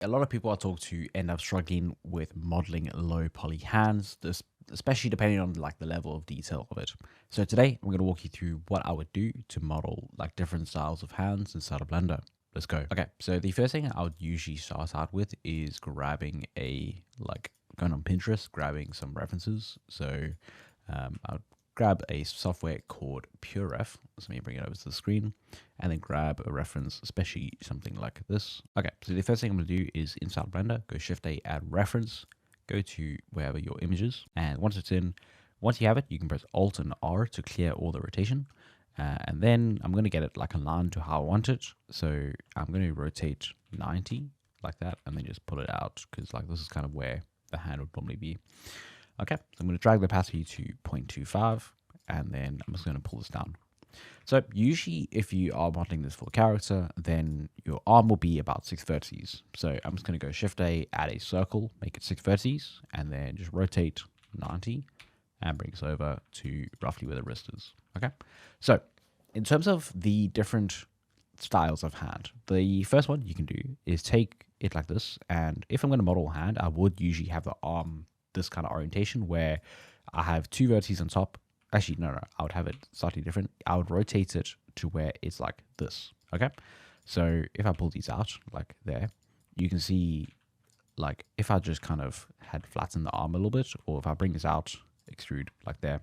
a lot of people I talk to end up struggling with modeling low poly hands, this especially depending on like the level of detail of it. So today I'm going to walk you through what I would do to model like different styles of hands inside of Blender. Let's go. Okay, so the first thing I would usually start out with is grabbing going on Pinterest, grabbing some references. So I would grab a software called PureRef. So let me bring it over to the screen and then grab a reference, especially something like this. Okay, so the first thing I'm going to do is inside Blender, go Shift A, add reference, go to wherever your image is. And once it's in, once you have it, you can press Alt and R to clear all the rotation. And then I'm going to get it like aligned to how I want it. So I'm going to rotate 90 like that and then just pull it out because like this is kind of where the hand would normally be. Okay, so I'm going to drag the opacity to 0.25 and then I'm just going to pull this down. So usually if you are modeling this for the character, then your arm will be about 630s. So I'm just going to go Shift A, add a circle, make it 630s, and then just rotate 90 and bring this over to roughly where the wrist is. Okay, so in terms of the different styles of hand, the first one you can do is take it like this. And if I'm going to model a hand, I would usually have the arm this kind of orientation where I have two vertices on top. Actually, no, I would have it slightly different. I would rotate it to where it's like this. Okay, so if I pull these out like there, you can see like if I just kind of had flattened the arm a little bit, or if I bring this out, extrude like there.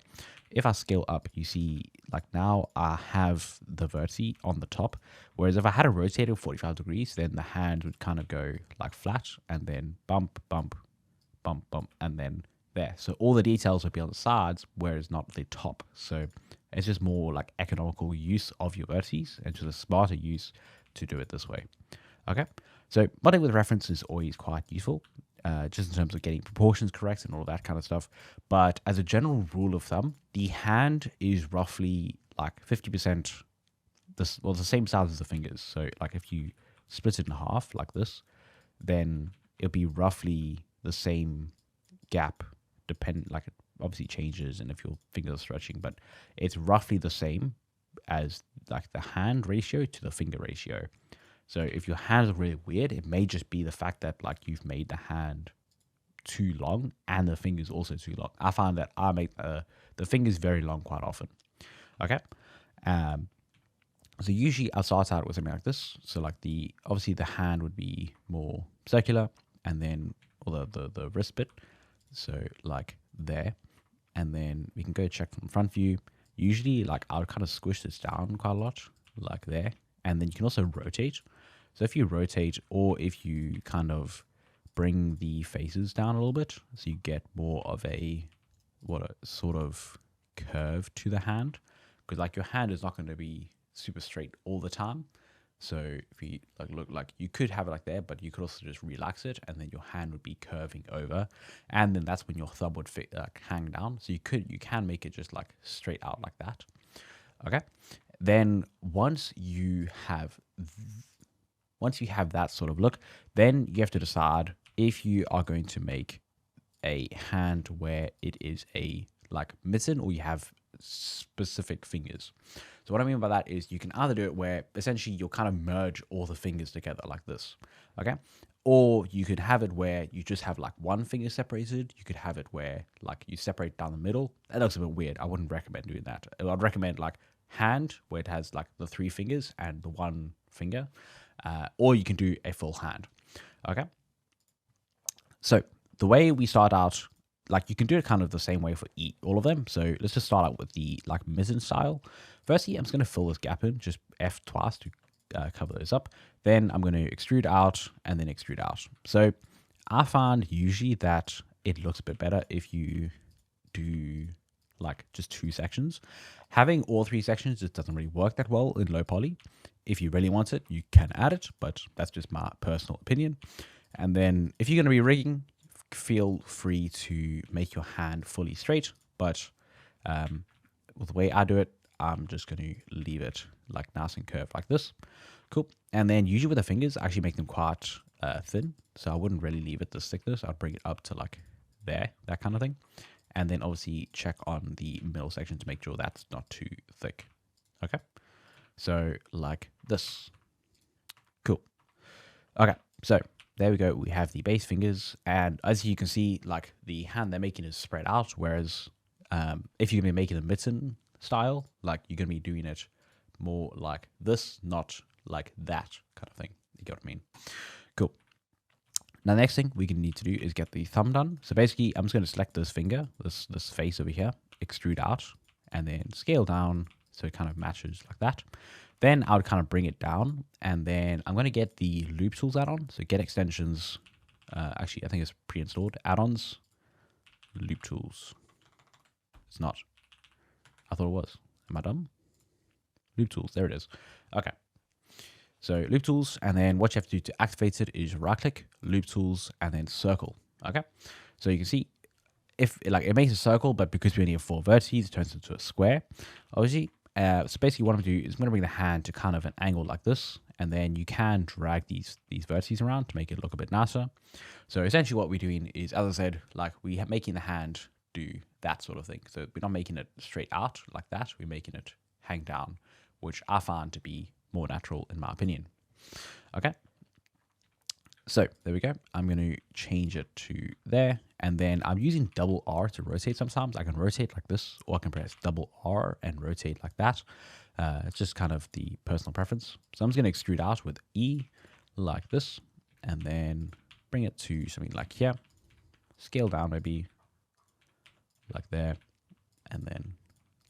If I scale up, you see like now I have the vertice on the top, whereas if I had it rotated 45 degrees, then the hand would kind of go like flat and then bump, bump, bump, bump, and then there. So all the details would be on the sides, whereas not the top. So it's just more like economical use of your vertices and just a smarter use to do it this way. Okay, so modeling with reference is always quite useful, just in terms of getting proportions correct and all that kind of stuff. But as a general rule of thumb, the hand is roughly like 50% the same size as the fingers. So like if you split it in half like this, then it'll be roughly the same gap, like it obviously changes and if your fingers are stretching, but it's roughly the same as like the hand ratio to the finger ratio. So if your hand is really weird, it may just be the fact that like you've made the hand too long and the fingers also too long. I find that I make the fingers very long quite often. Okay. So usually I'll start out with something like this. So like obviously the hand would be more circular and then or the wrist bit. So like there, and then we can go check from front view. Usually like I would kind of squish this down quite a lot like there. And then you can also rotate. So if you rotate or if you kind of bring the faces down a little bit, so you get more of a sort of curve to the hand, because like your hand is not going to be super straight all the time. So if you look like you could have it like there, but you could also just relax it and then your hand would be curving over. And then that's when your thumb would hang down. So you can make it just like straight out like that. Okay. Then once you have that sort of look, then you have to decide if you are going to make a hand where it is a like mitten or you have specific fingers. So what I mean by that is you can either do it where essentially you'll kind of merge all the fingers together like this, okay? Or you could have it where you just have like one finger separated. You could have it where like you separate down the middle. That looks a bit weird. I wouldn't recommend doing that. I'd recommend like hand where it has like the three fingers and the one finger, or you can do a full hand, okay? So the way we start out, like you can do it kind of the same way for all of them. So let's just start out with the like mitten style. Firstly, I'm just going to fill this gap in, just F twice to cover those up. Then I'm going to extrude out and then extrude out. So I find usually that it looks a bit better if you do like just two sections. Having all three sections just doesn't really work that well in low poly. If you really want it, you can add it, but that's just my personal opinion. And then if you're going to be rigging, feel free to make your hand fully straight, but with the way I do it, I'm just going to leave it like nice and curved like this. Cool. And then usually with the fingers, I actually make them quite thin. So I wouldn't really leave it this thickness. I'd bring it up to like there, that kind of thing. And then obviously check on the middle section to make sure that's not too thick. Okay. So like this. Cool. Okay. So there we go. We have the base fingers, and as you can see, like the hand they're making is spread out, whereas if you're gonna be making a mitten style, like you're gonna be doing it more like this, not like that kind of thing. You get what I mean? Cool. Now, the next thing we need to do is get the thumb done. So basically, I'm just going to select this finger, this face over here, extrude out, and then scale down so it kind of matches like that. Then I would kind of bring it down, and then I'm going to get the loop tools add-on. So get extensions. Actually, I think it's pre-installed. Add-ons, loop tools. It's not. I thought it was. Am I dumb? Loop tools. There it is. Okay. So loop tools, and then what you have to do to activate it is right click, loop tools, and then circle. Okay. So you can see if like it makes a circle, but because we only have 4 vertices, it turns into a square. Obviously, so basically what I'm going to do is I'm going to bring the hand to kind of an angle like this, and then you can drag these vertices around to make it look a bit nicer. So essentially what we're doing is, as I said, like we have making the hand do that sort of thing. So we're not making it straight out like that. We're making it hang down, which I find to be more natural in my opinion. Okay. So there we go. I'm going to change it to there. And then I'm using double R to rotate sometimes. I can rotate like this, or I can press double R and rotate like that. It's just kind of the personal preference. So I'm just going to extrude out with E like this, and then bring it to something like here. Scale down maybe like there, and then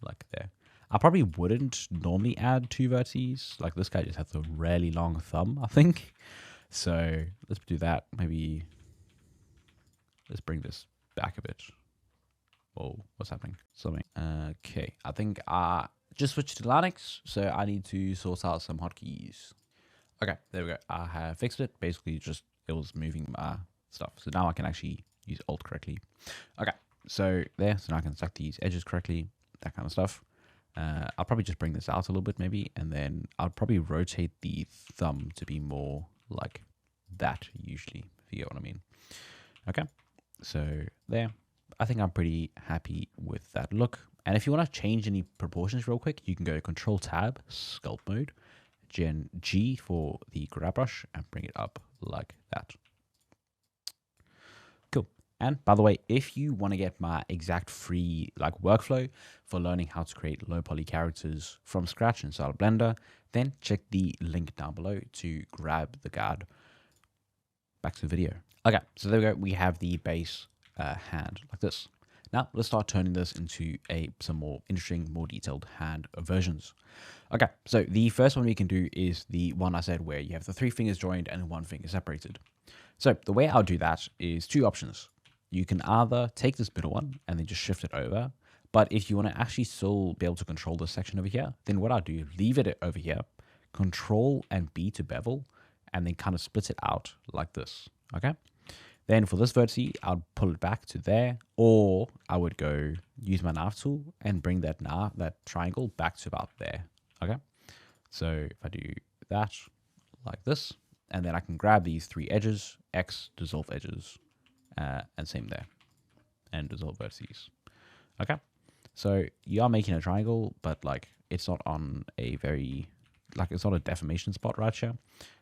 like there. I probably wouldn't normally add 2 vertices. Like this guy just has a really long thumb, I think. So let's do that. Maybe let's bring this back a bit. Whoa, what's happening? Something. Okay, I think I just switched to Linux, so I need to sort out some hotkeys. Okay, there we go. I have fixed it. Basically, just it was moving my stuff. So now I can actually use Alt correctly. Okay, so there. So now I can select these edges correctly, that kind of stuff. I'll probably just bring this out a little bit maybe, and then I'll probably rotate the thumb to be more like that usually, if you get what I mean. Okay, so there. I think I'm pretty happy with that look. And if you want to change any proportions real quick, you can go Control Tab, Sculpt Mode, Gen G for the grab brush, and bring it up like that. Cool. And by the way, if you want to get my exact free like workflow for learning how to create low poly characters from scratch inside of Blender, then check the link down below to grab the guide. Back to the video. Okay, so there we go. We have the base hand like this. Now let's start turning this into some more interesting, more detailed hand versions. Okay, so the first one we can do is the one I said where you have the 3 fingers joined and 1 finger separated. So the way I'll do that is 2 options. You can either take this middle one and then just shift it over. But if you want to actually still be able to control this section over here, then what I'll do is leave it over here, Control and B to bevel, and then kind of split it out like this. Okay. Then for this vertex, I'll pull it back to there, or I would go use my knife tool and bring that triangle back to about there. Okay. So if I do that like this, and then I can grab these 3 edges, X, dissolve edges, and same there, and dissolve vertices. Okay. So you are making a triangle, but like it's not on a very, like it's not a deformation spot right here.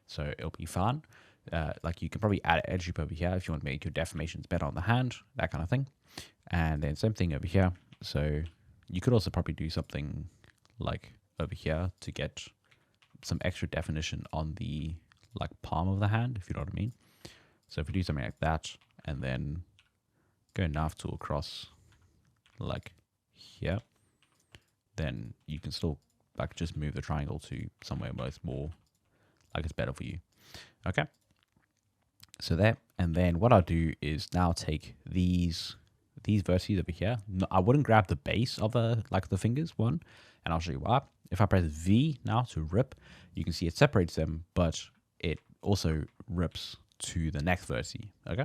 So it'll be fine. Like you can probably add an edge loop over here if you want to make your deformations better on the hand, that kind of thing. And then same thing over here. So you could also probably do something like over here to get some extra definition on the like palm of the hand, if you know what I mean. So if we do something like that, and then go knife tool across like here, then you can still like just move the triangle to somewhere where it's more like it's better for you. Okay. So there, and then what I'll do is now take these vertices over here. No, I wouldn't grab the base of the fingers one, and I'll show you why. If I press V now to rip, you can see it separates them, but it also rips to the next vertex. Okay,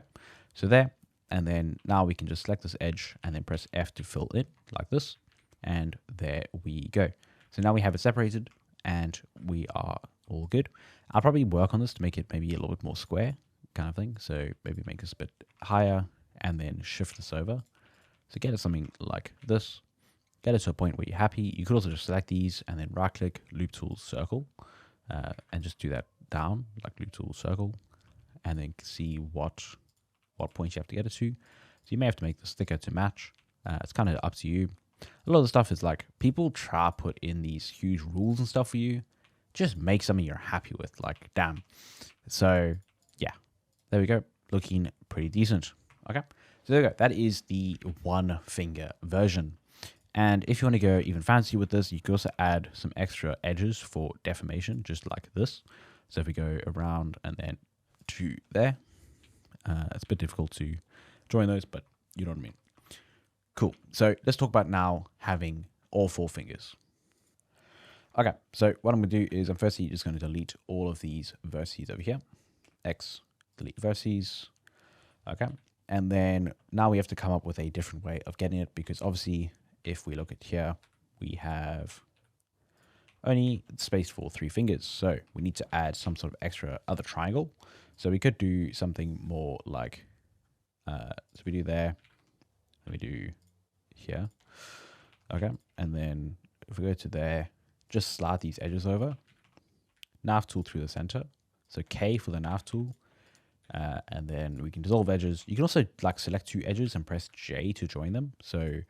so there, and then now we can just select this edge and then press F to fill it like this, and there we go. So now we have it separated, and we are all good. I'll probably work on this to make it maybe a little bit more square kind of thing. So maybe make this a bit higher and then shift this over. So get it something like this. Get it to a point where you're happy. You could also just select these and then right click, loop tool, circle, and just do that down like loop tool, circle. and then see what point you have to get it to. So you may have to make this thicker to match. It's kind of up to you. A lot of the stuff is like people try to put in these huge rules and stuff for you. Just make something you're happy with. Like, damn. So yeah, there we go. Looking pretty decent. Okay. So there we go. That is the one finger version. And if you want to go even fancier with this, you can also add some extra edges for deformation, just like this. So if we go around and then to there, it's a bit difficult to join those, but you know what I mean. Cool. So let's talk about now having all 4 fingers. Okay, so what I'm going to do is I'm firstly just going to delete all of these vertices over here. X, delete vertices. Okay, and then now we have to come up with a different way of getting it, because obviously if we look at here, we have only space for 3 fingers. So we need to add some sort of extra other triangle. So we could do something more like, so we do there, and we do here. Okay, and then if we go to there, just slide these edges over. Nav tool through the center. So K for the nav tool. And then we can dissolve edges. You can also like select 2 edges and press J to join them. So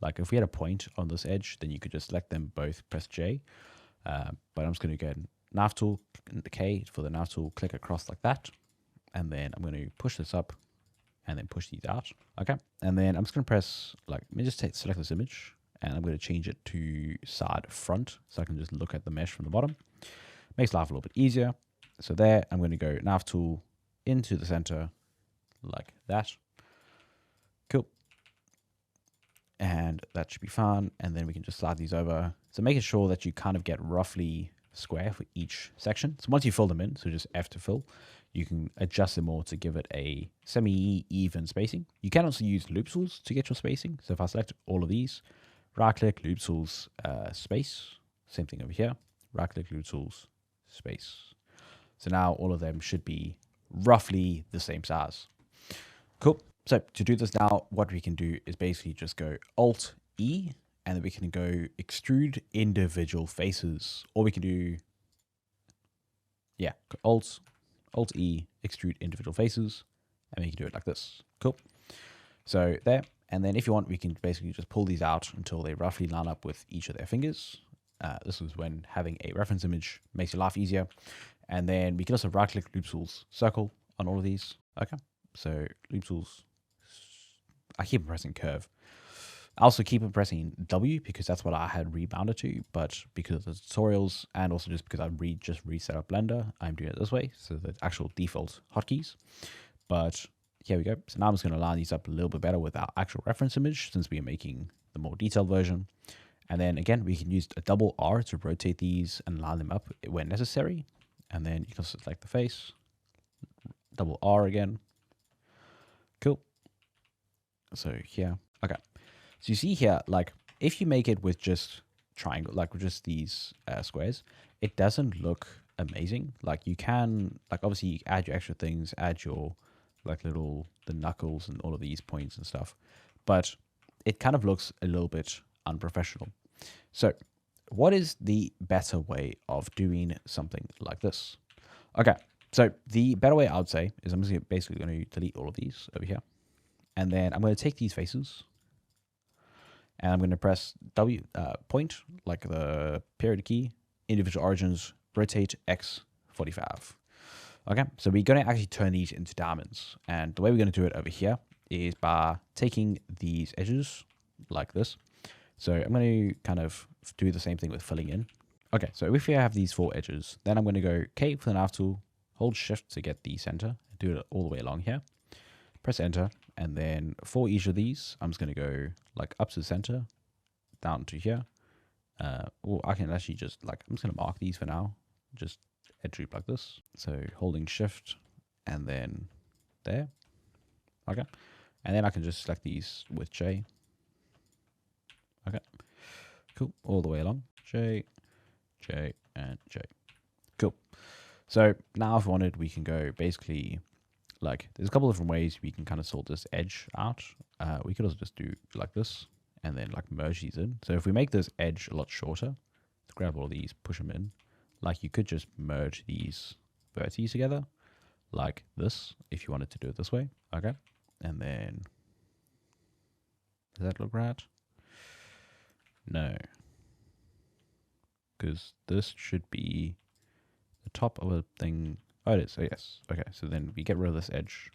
like if we had a point on this edge, then you could just select them both, press J. But I'm just going to get nav tool, the K for the nav tool, click across like that. And then I'm going to push this up and then push these out. Okay. And then I'm just going to press, like, let me just select this image, and I'm going to change it to side front so I can just look at the mesh from the bottom. Makes life a little bit easier. So there, I'm going to go nav tool into the center like that. Cool. And that should be fine. And then we can just slide these over. So making sure that you kind of get roughly square for each section. So once you fill them in, so just F to fill, you can adjust them all to give it a semi-even spacing. You can also use loop tools to get your spacing. So if I select all of these, right click, loop tools, space, same thing over here, right click, loop tools, space. So now all of them should be roughly the same size. Cool. So to do this now, what we can do is basically just go Alt E, and then we can go extrude individual faces, or we can do, yeah, Alt E, extrude individual faces, and we can do it like this. Cool. So there, and then if you want, we can basically just pull these out until they roughly line up with each of their fingers. This is when having a reference image makes your life easier. And then we can also right click loop tools circle on all of these. Okay. So loop tools, I keep pressing curve. I also keep on pressing W because that's what I had rebounded to, but because of the tutorials and also just because I just reset up Blender, I'm doing it this way. So the actual default hotkeys. But here we go. So now I'm just going to line these up a little bit better with our actual reference image, since we are making the more detailed version. And then again, we can use a double R to rotate these and line them up when necessary. And then you can select the face, double R again. Cool. So here, okay. So you see here, like if you make it with just triangle, like with just these squares, it doesn't look amazing. Like you can, like obviously you add your extra things, add your like the knuckles and all of these points and stuff, but it kind of looks a little bit unprofessional. So what is the better way of doing something like this? Okay, so the better way I would say is I'm just basically going to delete all of these over here. And then I'm going to take these faces and I'm going to press W, point, like the period key, individual origins, rotate X 45. Okay, so we're going to actually turn these into diamonds. And the way we're going to do it over here is by taking these edges like this. So I'm going to kind of do the same thing with filling in. Okay, so if we have these 4 edges, then I'm going to go K for the nav tool, hold shift to get the center, do it all the way along here, press enter, and then for each of these, I'm just going to go like up to the center, down to here. Or I can actually just like, I'm just going to mark these for now, just edge group like this. So holding shift and then there. Okay, and then I can just select these with J. Okay, cool, all the way along, J, J, and J. Cool. So now if we wanted, we can go basically like, there's a couple of different ways we can kind of sort this edge out. We could also just do like this and then like merge these in. So if we make this edge a lot shorter, grab all these, push them in, like you could just merge these vertices together like this if you wanted to do it this way. Okay. And then, does that look right? No. Because this should be the top of a thing. Oh, it is. So yes. Okay. So then we get rid of this edge.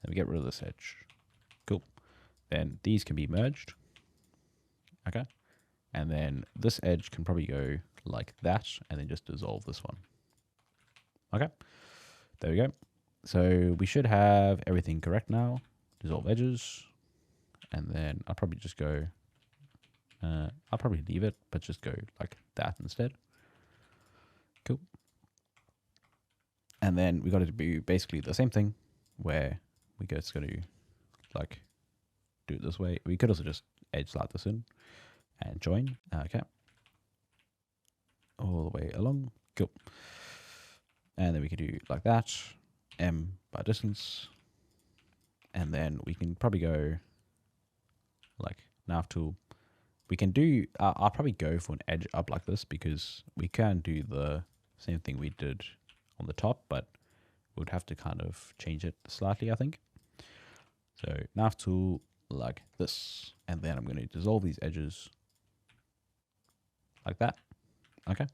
Then we get rid of this edge. Cool. Then these can be merged. Okay. And then this edge can probably go like that and then just dissolve this one. Okay. There we go. So we should have everything correct now. Dissolve edges. And then I'll probably just go, I'll probably leave it, but just go like that instead. Cool. And then we got to do basically the same thing where we just going to like do it this way. We could also just edge slide this in and join. Okay. All the way along. Cool. And then we can do like that. M by distance. And then we can probably go like nav tool. We can do, I'll probably go for an edge up like this because we can do the same thing we did on the top, but we would have to kind of change it slightly, I think. So nav tool like this, and then I'm going to dissolve these edges like that. Okay.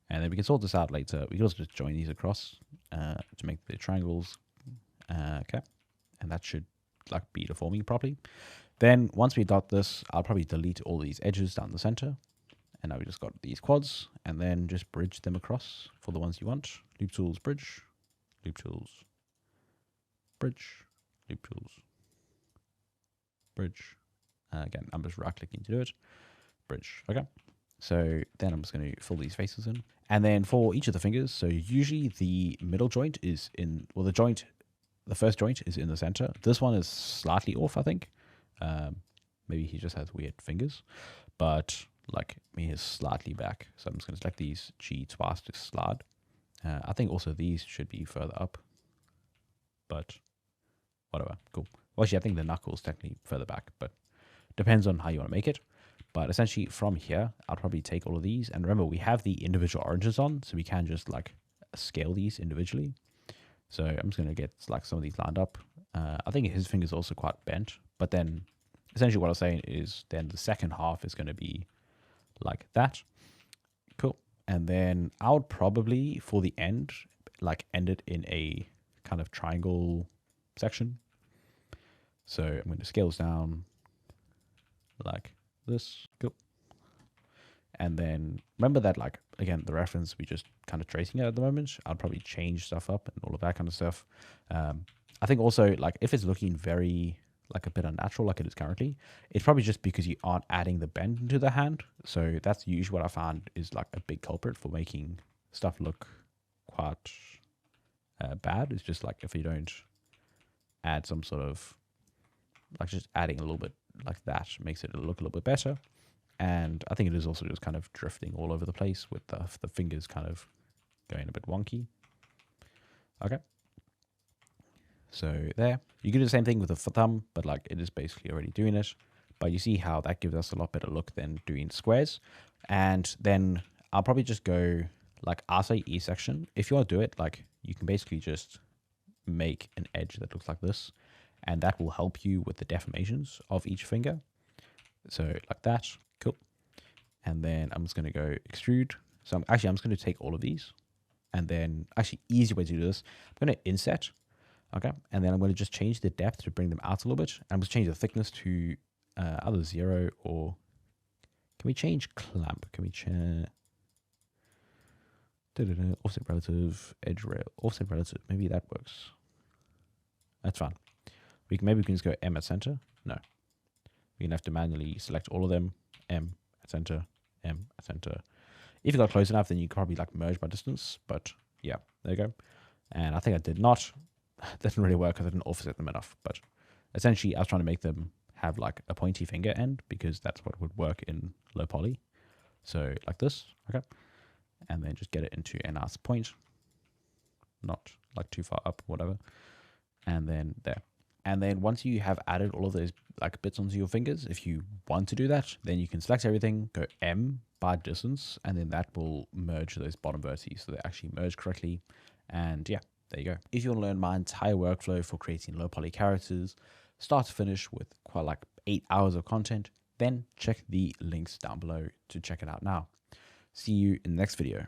And then we can sort this out later. We can also just join these across to make the triangles. Okay. And that should like be deforming properly. Then once we dot this, I'll probably delete all these edges down the center. And now we just got these quads, and then just bridge them across for the ones you want. Loop tools, bridge, loop tools, bridge, loop tools, bridge. Again, I'm just right clicking to do it. Bridge. Okay. So then I'm just going to fill these faces in. And then for each of the fingers, so usually the middle joint is in, well, the first joint is in the center. This one is slightly off, I think. Maybe he just has weird fingers, but like me is slightly back. So I'm just going to select these G twice to slide. I think also these should be further up, but whatever. Cool. Well, actually, I think the knuckles technically further back, but depends on how you want to make it. But essentially from here, I'll probably take all of these. And remember, we have the individual oranges on, so we can just like scale these individually. So I'm just going to get like some of these lined up. I think his finger's also quite bent, but then essentially what I was saying is then the second half is going to be like that. Cool. And then I would probably, for the end, like end it in a kind of triangle section. So I'm going to scale this down like this. Cool. And then remember that, like, again, the reference, we just kind of tracing it at the moment. I'll probably change stuff up and all of that kind of stuff. I think also, like, if it's looking very, like, a bit unnatural like it is currently, it's probably just because you aren't adding the bend into the hand. So that's usually what I found is, like, a big culprit for making stuff look quite bad. It's just, like, if you don't add some sort of, like, just adding a little bit like that makes it look a little bit better. And I think it is also just kind of drifting all over the place with the fingers kind of going a bit wonky. Okay. So there. You can do the same thing with the thumb, but like it is basically already doing it. But you see how that gives us a lot better look than doing squares. And then I'll probably just go like I'll say E section. If you want to do it, like you can basically just make an edge that looks like this. And that will help you with the deformations of each finger. So like that. Cool. And then I'm just going to go extrude. So I'm just going to take all of these. And then actually easy way to do this, I'm going to inset. Okay. And then I'm going to just change the depth to bring them out a little bit. I'm going to change the thickness to either 0 or can we change clamp? Can we change offset relative, edge rail, offset relative? Maybe that works. That's fine. Maybe we can just go M at center. No. We're going to have to manually select all of them. M at center, M at center. If you got close enough, then you could probably like merge by distance. But yeah, there you go. And I think I did not. That didn't really work because I didn't offset them enough. But essentially, I was trying to make them have like a pointy finger end because that's what would work in low poly. So like this, okay. And then just get it into a nice point. Not like too far up, whatever. And then there. And then once you have added all of those like bits onto your fingers, if you want to do that, then you can select everything, go M by distance, and then that will merge those bottom vertices so they actually merge correctly. And yeah, there you go. If you want to learn my entire workflow for creating low poly characters, start to finish with quite like 8 hours of content, then check the links down below to check it out now. See you in the next video.